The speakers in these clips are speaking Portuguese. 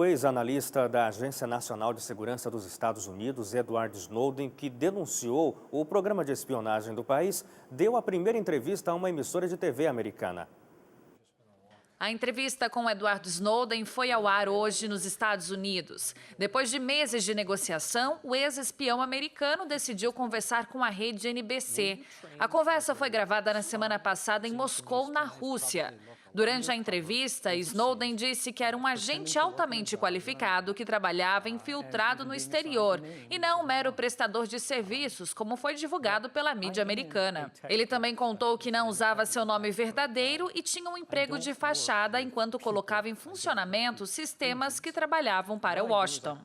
ex-analista da Agência Nacional de Segurança dos Estados Unidos, Edward Snowden, que denunciou o programa de espionagem do país, deu a primeira entrevista a uma emissora de TV americana. A entrevista com Edward Snowden foi ao ar hoje nos Estados Unidos. Depois de meses de negociação, o ex-espião americano decidiu conversar com a rede NBC. A conversa foi gravada na semana passada em Moscou, na Rússia. Durante a entrevista, Snowden disse que era um agente altamente qualificado que trabalhava infiltrado no exterior e não um mero prestador de serviços, como foi divulgado pela mídia americana. Ele também contou que não usava seu nome verdadeiro e tinha um emprego de fachada enquanto colocava em funcionamento sistemas que trabalhavam para Washington.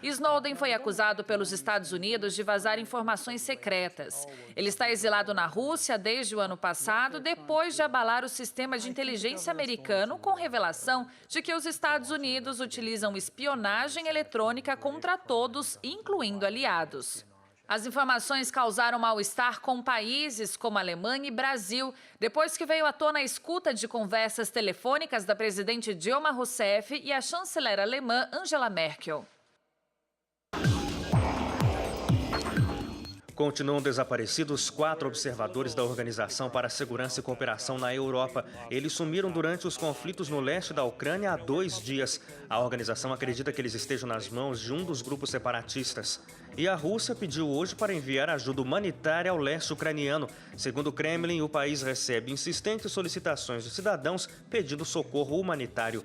Snowden foi acusado pelos Estados Unidos de vazar informações secretas. Ele está exilado na Rússia desde o ano passado, depois de abalar o sistema de inteligência americano com revelação de que os Estados Unidos utilizam espionagem eletrônica contra todos, incluindo aliados. As informações causaram mal-estar com países como Alemanha e Brasil, depois que veio à tona a escuta de conversas telefônicas da presidente Dilma Rousseff e a chanceler alemã Angela Merkel. Continuam desaparecidos 4 observadores da Organização para a Segurança e Cooperação na Europa. Eles sumiram durante os conflitos no leste da Ucrânia há 2 dias. A organização acredita que eles estejam nas mãos de um dos grupos separatistas. E a Rússia pediu hoje para enviar ajuda humanitária ao leste ucraniano. Segundo o Kremlin, o país recebe insistentes solicitações de cidadãos pedindo socorro humanitário.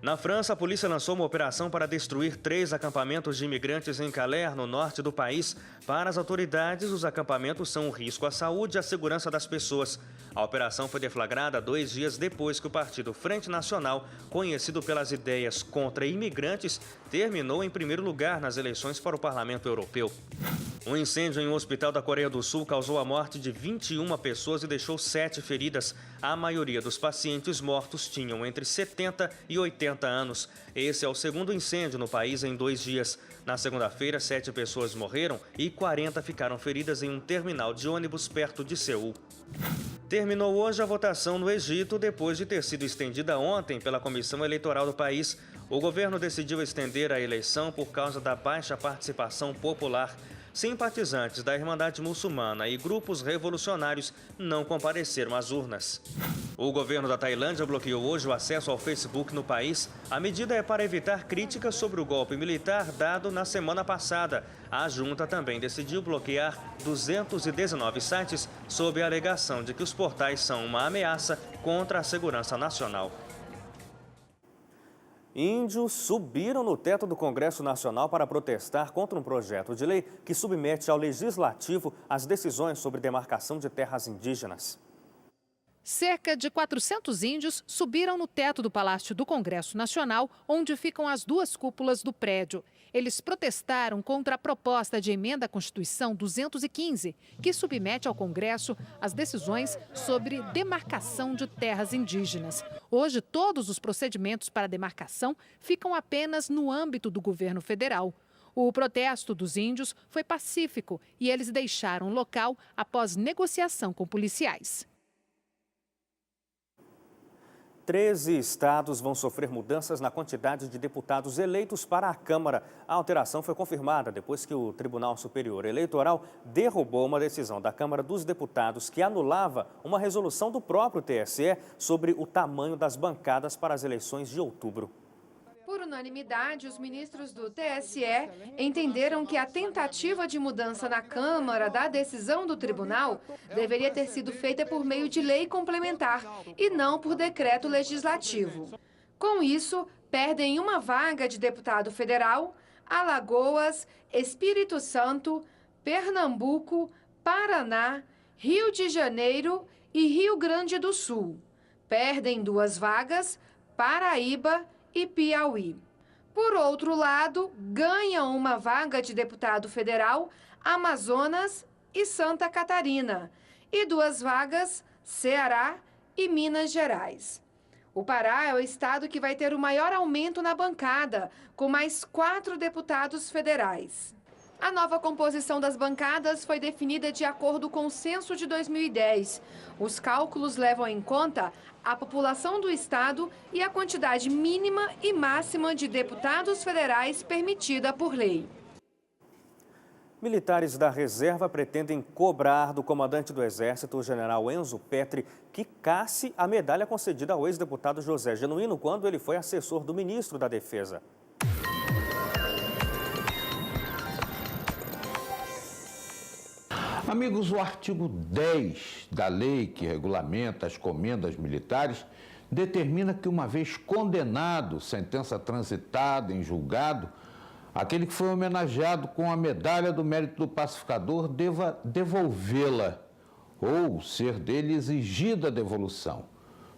Na França, a polícia lançou uma operação para destruir 3 acampamentos de imigrantes em Calais, no norte do país. Para as autoridades, os acampamentos são um risco à saúde e à segurança das pessoas. A operação foi deflagrada 2 dias depois que o partido Frente Nacional, conhecido pelas ideias contra imigrantes, terminou em primeiro lugar nas eleições para o Parlamento Europeu. Um incêndio em um hospital da Coreia do Sul causou a morte de 21 pessoas e deixou 7 feridas. A maioria dos pacientes mortos tinham entre 70 e 80 anos. Esse é o segundo incêndio no país em 2 dias. Na segunda-feira, 7 pessoas morreram e 40 ficaram feridas em um terminal de ônibus perto de Seul. Terminou hoje a votação no Egito, depois de ter sido estendida ontem pela Comissão Eleitoral do país. O governo decidiu estender a eleição por causa da baixa participação popular. Simpatizantes da Irmandade Muçulmana e grupos revolucionários não compareceram às urnas. O governo da Tailândia bloqueou hoje o acesso ao Facebook no país. A medida é para evitar críticas sobre o golpe militar dado na semana passada. A junta também decidiu bloquear 219 sites sob a alegação de que os portais são uma ameaça contra a segurança nacional. Índios subiram no teto do Congresso Nacional para protestar contra um projeto de lei que submete ao Legislativo as decisões sobre demarcação de terras indígenas. Cerca de 400 índios subiram no teto do Palácio do Congresso Nacional, onde ficam as 2 cúpulas do prédio. Eles protestaram contra a proposta de emenda à Constituição 215, que submete ao Congresso as decisões sobre demarcação de terras indígenas. Hoje, todos os procedimentos para demarcação ficam apenas no âmbito do governo federal. O protesto dos índios foi pacífico e eles deixaram o local após negociação com policiais. 13 estados vão sofrer mudanças na quantidade de deputados eleitos para a Câmara. A alteração foi confirmada depois que o Tribunal Superior Eleitoral derrubou uma decisão da Câmara dos Deputados que anulava uma resolução do próprio TSE sobre o tamanho das bancadas para as eleições de outubro. Por unanimidade, os ministros do TSE entenderam que a tentativa de mudança na Câmara da decisão do tribunal deveria ter sido feita por meio de lei complementar e não por decreto legislativo. Com isso, perdem uma vaga de deputado federal Alagoas, Espírito Santo, Pernambuco, Paraná, Rio de Janeiro e Rio Grande do Sul. Perdem 2 vagas Paraíba e Piauí. Por outro lado, ganham uma vaga de deputado federal Amazonas e Santa Catarina e 2 vagas Ceará e Minas Gerais. O Pará é o estado que vai ter o maior aumento na bancada, com mais 4 deputados federais. A nova composição das bancadas foi definida de acordo com o censo de 2010. Os cálculos levam em conta a população do estado e a quantidade mínima e máxima de deputados federais permitida por lei. Militares da reserva pretendem cobrar do comandante do Exército, o general Enzo Petri, que casse a medalha concedida ao ex-deputado José Genuíno quando ele foi assessor do ministro da Defesa. Amigos, o artigo 10 da lei que regulamenta as comendas militares determina que, uma vez condenado, sentença transitada em julgado, aquele que foi homenageado com a medalha do mérito do pacificador deva devolvê-la ou ser dele exigida a devolução.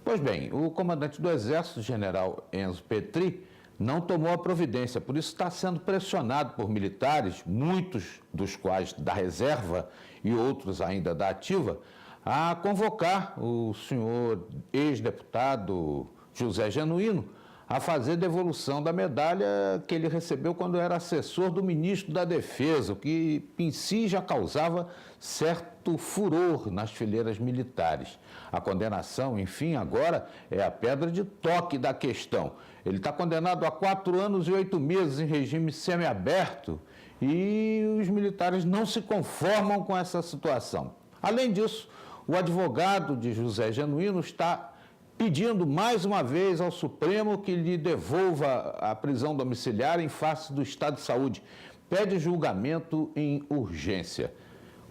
Pois bem, o comandante do Exército, general Enzo Petri, não tomou a providência, por isso está sendo pressionado por militares, muitos dos quais da reserva e outros ainda da ativa, a convocar o senhor ex-deputado José Genuíno a fazer devolução da medalha que ele recebeu quando era assessor do ministro da Defesa, o que em si já causava certo furor nas fileiras militares. A condenação, enfim, agora é a pedra de toque da questão. Ele está condenado a 4 anos e 8 meses em regime semiaberto e os militares não se conformam com essa situação. Além disso, o advogado de José Genuíno está pedindo mais uma vez ao Supremo que lhe devolva a prisão domiciliar em face do estado de saúde. Pede julgamento em urgência.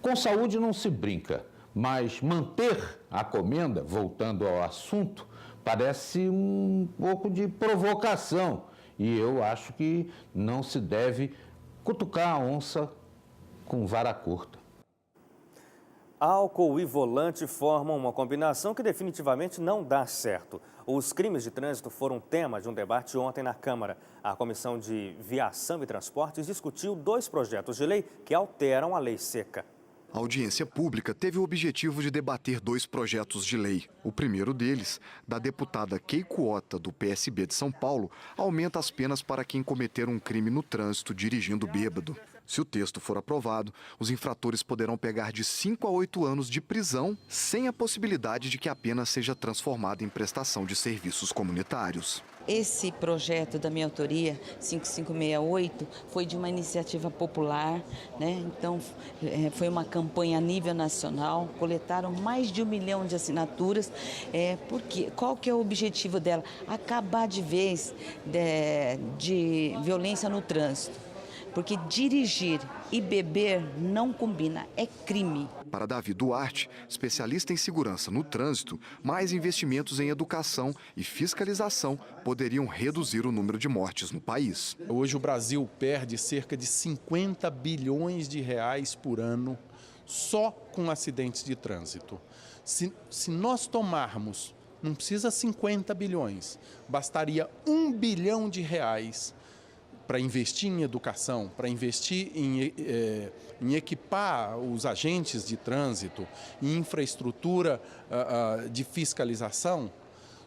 Com saúde não se brinca, mas manter a comenda, voltando ao assunto, parece um pouco de provocação. E eu acho que não se deve cutucar a onça com vara curta. Álcool e volante formam uma combinação que definitivamente não dá certo. Os crimes de trânsito foram tema de um debate ontem na Câmara. A Comissão de Viação e Transportes discutiu 2 projetos de lei que alteram a lei seca. A audiência pública teve o objetivo de debater 2 projetos de lei. O primeiro deles, da deputada Keiko Ota, do PSB de São Paulo, aumenta as penas para quem cometer um crime no trânsito dirigindo bêbado. Se o texto for aprovado, os infratores poderão pegar de 5 a 8 anos de prisão, sem a possibilidade de que a pena seja transformada em prestação de serviços comunitários. Esse projeto da minha autoria, 5568, foi de uma iniciativa popular, né? Então foi uma campanha a nível nacional, coletaram mais de 1 milhão de assinaturas, porque qual que é o objetivo dela? Acabar de vez de violência no trânsito. Porque dirigir e beber não combina, é crime. Para Davi Duarte, especialista em segurança no trânsito, mais investimentos em educação e fiscalização poderiam reduzir o número de mortes no país. Hoje o Brasil perde cerca de 50 bilhões de reais por ano só com acidentes de trânsito. Se nós tomarmos, não precisa 50 bilhões, bastaria 1 bilhão de reais para investir em educação, para investir em equipar os agentes de trânsito, em infraestrutura de fiscalização.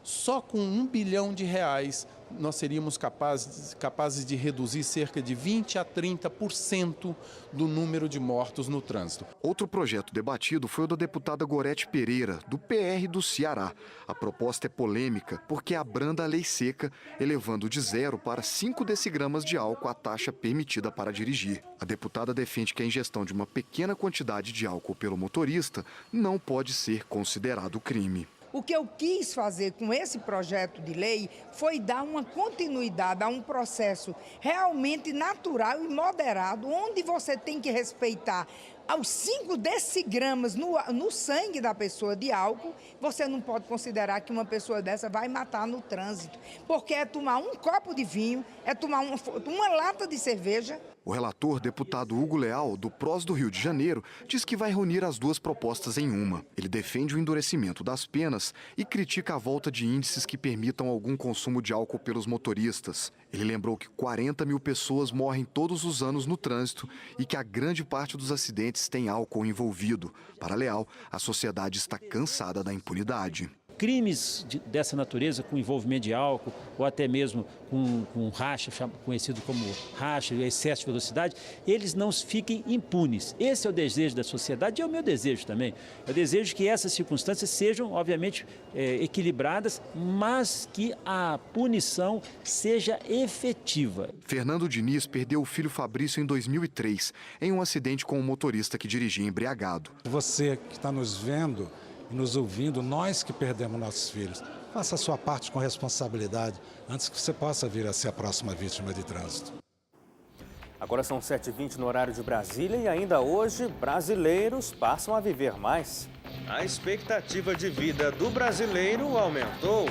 Só com 1 bilhão de reais nós seríamos capazes de reduzir cerca de 20% a 30% do número de mortos no trânsito. Outro projeto debatido foi o da deputada Gorete Pereira, do PR do Ceará. A proposta é polêmica porque abranda a lei seca, elevando de 0 para 5 decigramas de álcool a taxa permitida para dirigir. A deputada defende que a ingestão de uma pequena quantidade de álcool pelo motorista não pode ser considerado crime. O que eu quis fazer com esse projeto de lei foi dar uma continuidade a um processo realmente natural e moderado, onde você tem que respeitar aos 5 decigramas no sangue da pessoa de álcool. Você não pode considerar que uma pessoa dessa vai matar no trânsito, porque é tomar um copo de vinho, é tomar uma lata de cerveja. O relator, deputado Hugo Leal, do PROS do Rio de Janeiro, diz que vai reunir as 2 propostas em uma. Ele defende o endurecimento das penas e critica a volta de índices que permitam algum consumo de álcool pelos motoristas. Ele lembrou que 40 mil pessoas morrem todos os anos no trânsito e que a grande parte dos acidentes tem álcool envolvido. Para Leal, a sociedade está cansada da impunidade. crimes dessa natureza, com envolvimento de álcool ou até mesmo com racha, conhecido como racha, excesso de velocidade, eles não fiquem impunes. Esse é o desejo da sociedade e é o meu desejo também. Eu desejo que essas circunstâncias sejam, obviamente, equilibradas, mas que a punição seja efetiva. Fernando Diniz perdeu o filho Fabrício em 2003, em um acidente com um motorista que dirigia embriagado. Você que está nos vendo e nos ouvindo, nós que perdemos nossos filhos, faça a sua parte com responsabilidade antes que você possa vir a ser a próxima vítima de trânsito. Agora são 7h20 no horário de Brasília e ainda hoje brasileiros passam a viver mais. A expectativa de vida do brasileiro aumentou.